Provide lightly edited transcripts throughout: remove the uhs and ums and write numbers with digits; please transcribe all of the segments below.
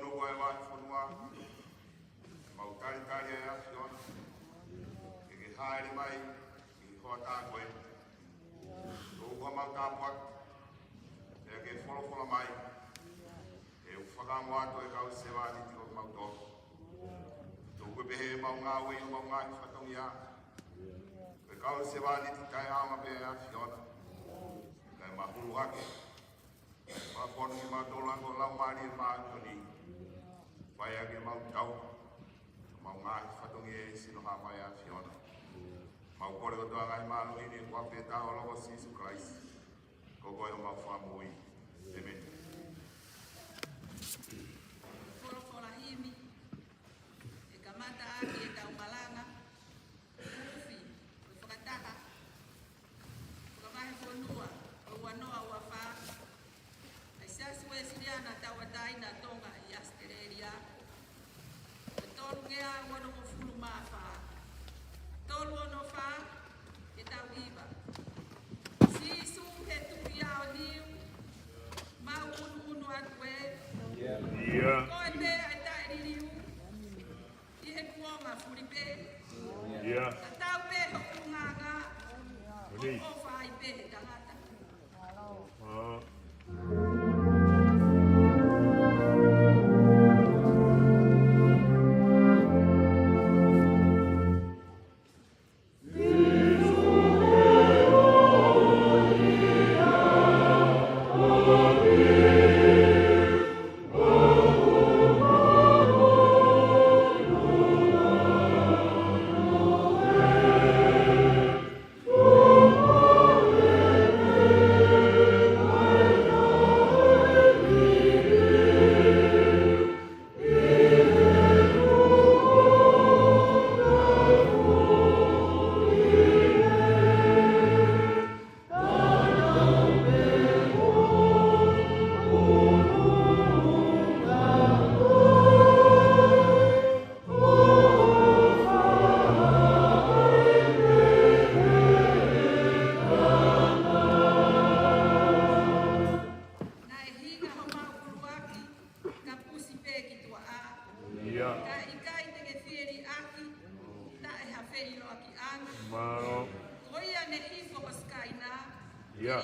no koe wai whanua. Mau tari e Fiona. Ke haere mai, ki hoa tā koe. Tō kua mau tāpuak. E ke wholofola mai. E whakamu ato e kau sewa ni tiko mau tōku. Tō koe pehe mau ngā ui, mau ngā i whatongi a. E kau sewa ni ti tai ama pe e Fiona. Kai mahuru hake. Ma ponu ki mau tōlango lau maari e maa toni. Pai ake mau tau. Mau ngā i whatongi e sino ha mai a Fiona. Mau kore o toa ngai malu ini e kua pētā o logo Sisu Christ. Ko koe o mau whamui. Amen. Wholofola himi. E kamata aki e tau malanga. Ufi. O whakataka. Whakamahe whanua. O wanoa ua wha. Ai sasu e siriana tau atai na tonga i Australia. O tolu ngea wano mo fulu maa wha. Tolu ono wha. E tau iwa. Sisu he tui ao niu. Mau unu atu e. Koe te ai tae ririu. I he kuonga furi pe. A tau pe hoku nganga. O ofa ai pe he tangata. Yeah.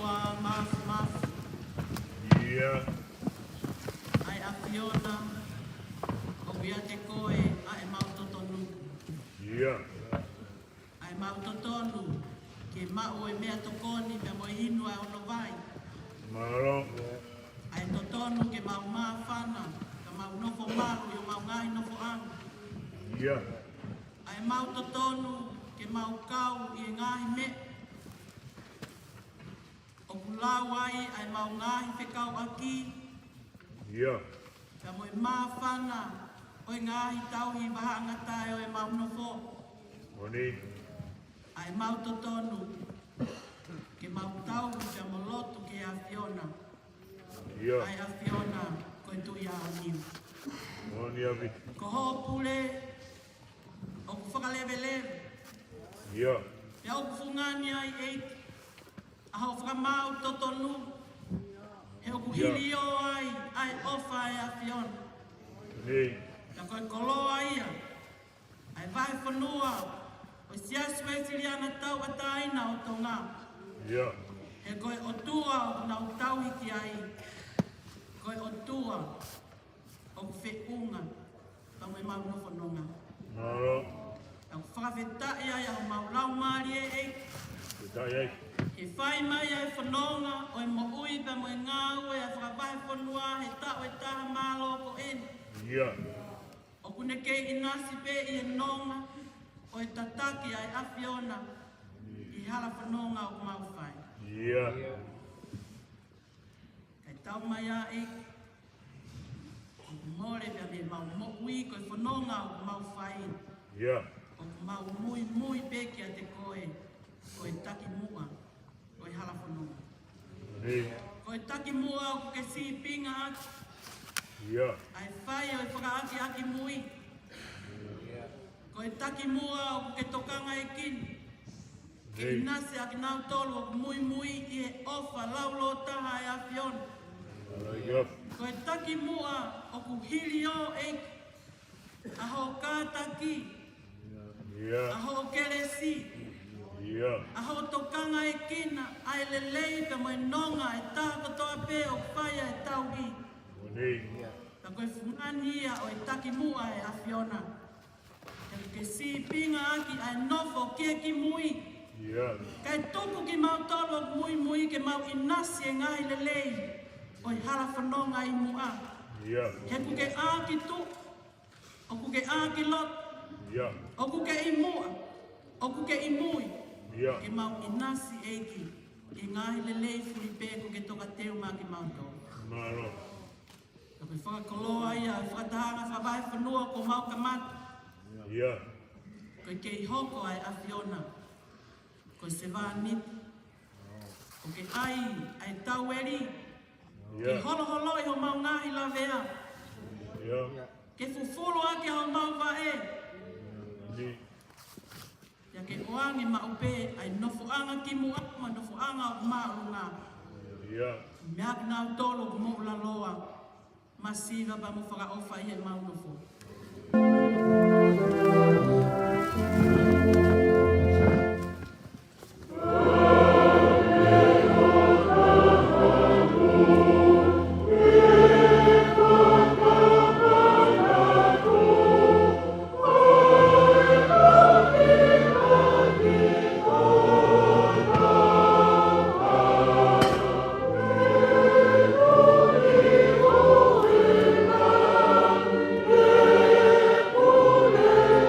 loa mas. Yeah. Ai a Fiona. O ia te koe ai mautotonu. Yeah. Ai mautotonu. Ke mau e mea tokoni me mo hinu ai ono vai. Maro. Ai totonu ke mau mawhana. Ka mau nofo maru i o mau ngai nofo anu. Yeah. Ai mautotonu ke mau kau i e ngahi me. O kulau ai mau ngahi whekau aki. Yeah. Ka mo e mawhana. O e ngahi tauhi waha angatai o e mau nofo. Oni. Ai mau totonu. Ke mau tau te molotu ke a Fiona. Yeah. Ai a Fiona koe tu ia aniu. Oni avi. Ko ho pule. O ku whakalewelewe. Yeah. Ia o ku whungani ai eiki. A ho whakamau totonu. He o ku hili o ai ofa e a Fiona. Ni. Ka koe koloa ia. Ai vai whanua. O sia suesiri ana tau a taina o tō ngā. Yeah. He koe o tua o nau tau hiki ai. Koe o tua o ku whiunga. Pa mai mau no whanonga. Maro. Au whakawhetai ai au mau lau maari e ei. Tai ai. He whai mai ai whanonga o e mo ui pa mo e ngā ue a whakawahi whanua he tau e taha mālo ko en. Yeah. O kune kei i nasi pe i e nonga o e tataki ai a Fiona i hala whanonga o mau whai. Yeah. Kei tau mai a e o ku more pia me mau mo ui ko e whanonga o mau whai. Yeah. O ku mau mui peki a te koe o e taki mua o e hala whanonga. Ni. Ko e taki mua o ku ke si pinga aki. Yeah. Ai whai o e whakaaki aki mui. Ko e taki mua o ku ke tokanga e kini. Ke Hey. inase aki nau tolu o ku mui i e ofa laulo taha e a Fiona. Yup. Ko e taki mua o ku hili o eiki. A ho kātaki, a Yeah. ho keresi, Yeah. a ho tokanga e kina, ai lelei pe mo e nonga e taha katoa pe o whaia e tauhi. Oni. Ka koe whungani ia o e taki mua e a Fiona. Ke si pinga aki ai nofo kia ki mui. Yeah. Kai tuku ki mau tolo mui ke mau inasi e ngai lelei. O i hala whanonga i mua. Yeah. He kuke aki tu. O kuke aki lot. Yeah. O kuke i mua. O kuke i mui. Yeah. Ke mau inasi eiki. E ngai lelei furi pe kuke toka teo ma ki mau tolo. Maro. Ka koe whakakoloa ia, whakatahanga whabai whanua ko mau kamata. Yeah. Koe kei hoko ai a Fiona. Koe se vānit. Ko ke ai tau eri. Ke Yeah. holo i ho mau ngahi la vea. Yeah. Ke fufulu ake ho mau va e. Ni. Ia ke oangi ma upe ai nofuanga ki muama, nofuanga o maunga. Yeah. Mea ki nau tolo ku mo la loa. Masiva ba mo whaka ofa i e mau nofo. Yeah.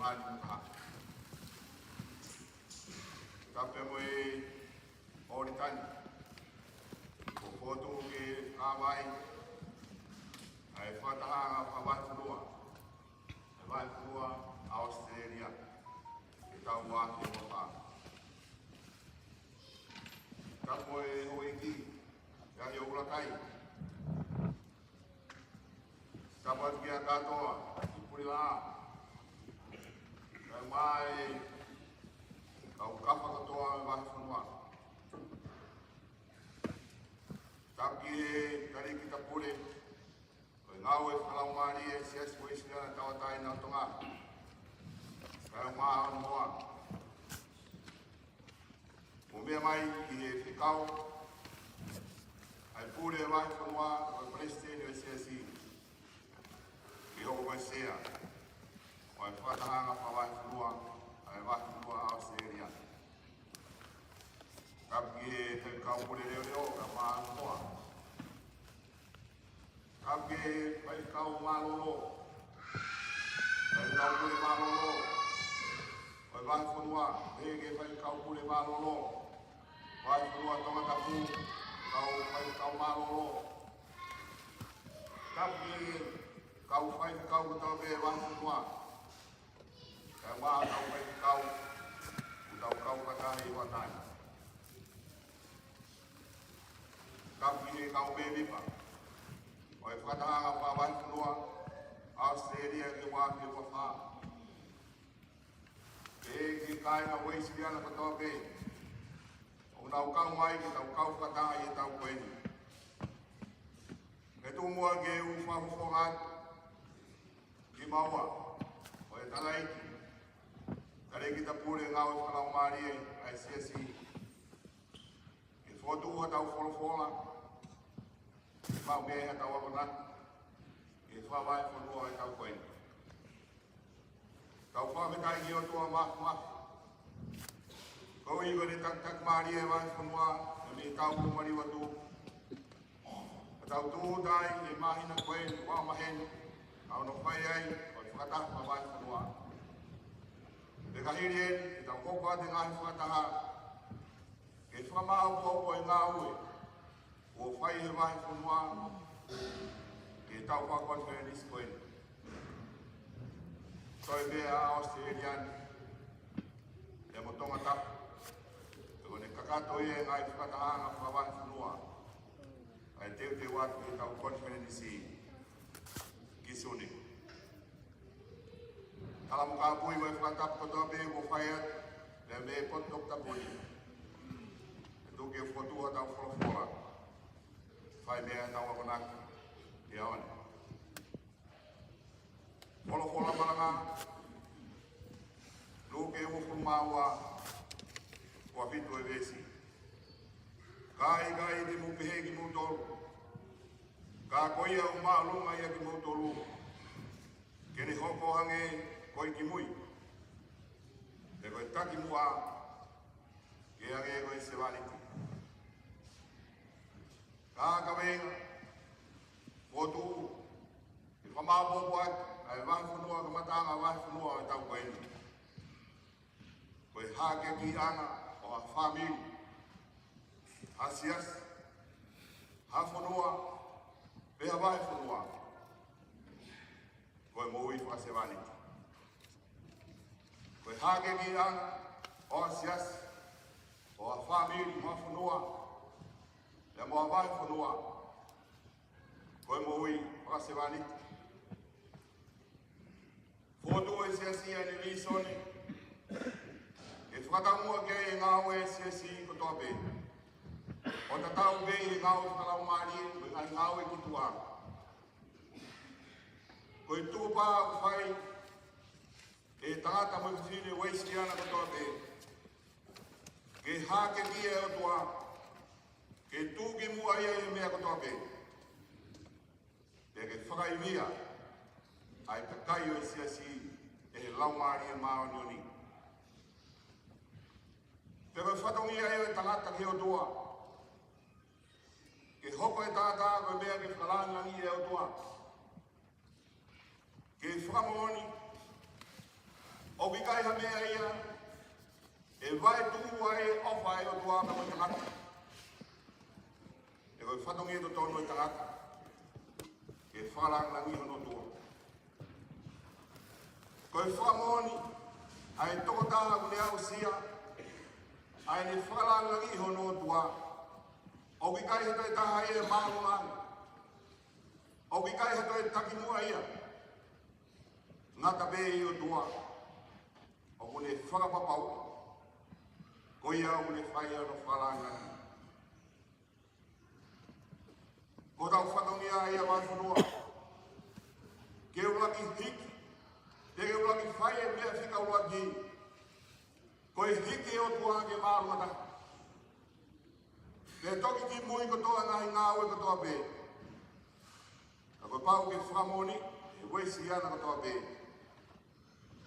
mani muka. Kape mo e Mauritania. Ko foto ke kawai. Ai whataha whawai whanua. E wai whanua Australia. E tau wāke o wha. Kapo e hoiki. Ia i urakai. Kapo atu kia katoa. I puri la. Kai mai. Kau kapa katoa e wai whanua. Taki e kari kita pure. Koe ngau e whalau maari e siasi o isi ana tawatai nā tonga. Kai maa anu moa. O mea mai ki e whikau. Ai pure e wai whanua o e presidente o siasi. Ki hoko koe sea. O e whatahanga pa wai whanua. Ai wai whanua Australia. Kapi e te kau pure reo reo ka maa anu moa. Kapi e pai kau malolo. Pai kau pure malolo. Pai vai whanua. Ege pai kau pure malolo. Vai whanua tonga tapu. Pai kau malolo. Kapi e kau pai kau kutau be vai whanua. Kai maa kau pai kau. Kutau kau katahi watai. Kapi e kau be vipa. O e whakatahanga whawai whanua, Australia ki wāki o whā. E ki kāinga weisi ana katoa pe. O nau kau mai ki tau kau whakataha i tau koeni. E tū mua ke u whawhongat ki maua. O e talaiki. Kare ki ta pure ngau e whanau maari e ai siasi. E whotua tau wholofola. Mau me ha tau akona. E whawai whanua e tau koeni. Tau whawhetai ki o tua mah. Kau iwa ni tak maari e wai whanua. E me tau kumari watu. A tau tūtai e mahina koeni. Wā mahen. Au no whai ai. O e whakataha wai whanua. E kahiri e. E tau kokoa te ngahi whakataha. E whamau popo e ngā ue. O whai he wahi whanua, e tau whakon whenis koeni. So e mea Australian, e mo tonga tapu. E wane kakato e ngai whakatahanga whawahi whanua. Ai teo te watu e tau kon whenis ki suni. Tala muka pui mai whakatapu kotoa me mo whai at, le me potok tapuni. E tuke whotua tau wholofola. Whai mea tau akonaki, e aone. Wholofola maranga, luke e ufu maua, kua fitu e vesi. Kai te mupehe ki mutolu. Ka koia o maalunga ia ki mutolu. Kene hoko hange koi ki mui. Te koe taki mua, ke hange koe se waliki. Ka wenga, fotu, i whamāpopo atu, ai wahi whanua ka matanga wahi whanua o tau koeni. Koe hake ki anga o a whamiri, ha sias, ha whanua, pēha wahi whanua. Koe mōi whasewani. Koe hake ki anga o a sias, o a whamiri, ha whanua, le moa vai whanua. Koe moui whakasewani. Whotu e siasi e ni risoni. E whakatamua ke e ngāo e siasi kotoa pe. O tatau pe e ngāo e whakalau maari e ngai ngāo e kutua. Koe tūpā whai e tangata mo whine weisi ana kotoa pe. Ke hake ki e o tua. Ke tūki mua ia e mea kotoa pe. Te ke whakaimia. Ai takai o e siasi e laumari e mao nioni. Te koe whatongia e tangata ki o tua. Ke hoko e tātā koe mea ke whakalangangi e o tua. Ke whakamoni O ki kai ha mea ia, e vai tu ai ofa e o tua ka mo tangata. E koi whatongi e to tono e tangata. E whalang langi hono tua. Koi whamoni, ai toko taha kune au sia, ai ne whalang langi hono tua. O ki kai hato e taha e maungang. O ki kai hato e takimua ia. Ngata be i o tua. O kune whakapapau. Ko ia kune whaia no whalang langi. Ko tau whatongia ia whanwhanua. Ke ulaki hiki. Ke ulaki whai e mea whika ulaki. Ko e hiki o tua ke marumata. Ke toki ki mui kotoa ngahi ngāwe kotoa pē. Ka koe pau ke whamoni, e weisi ana kotoa pē.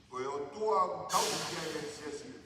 Ko e o tua tau kia e siasi.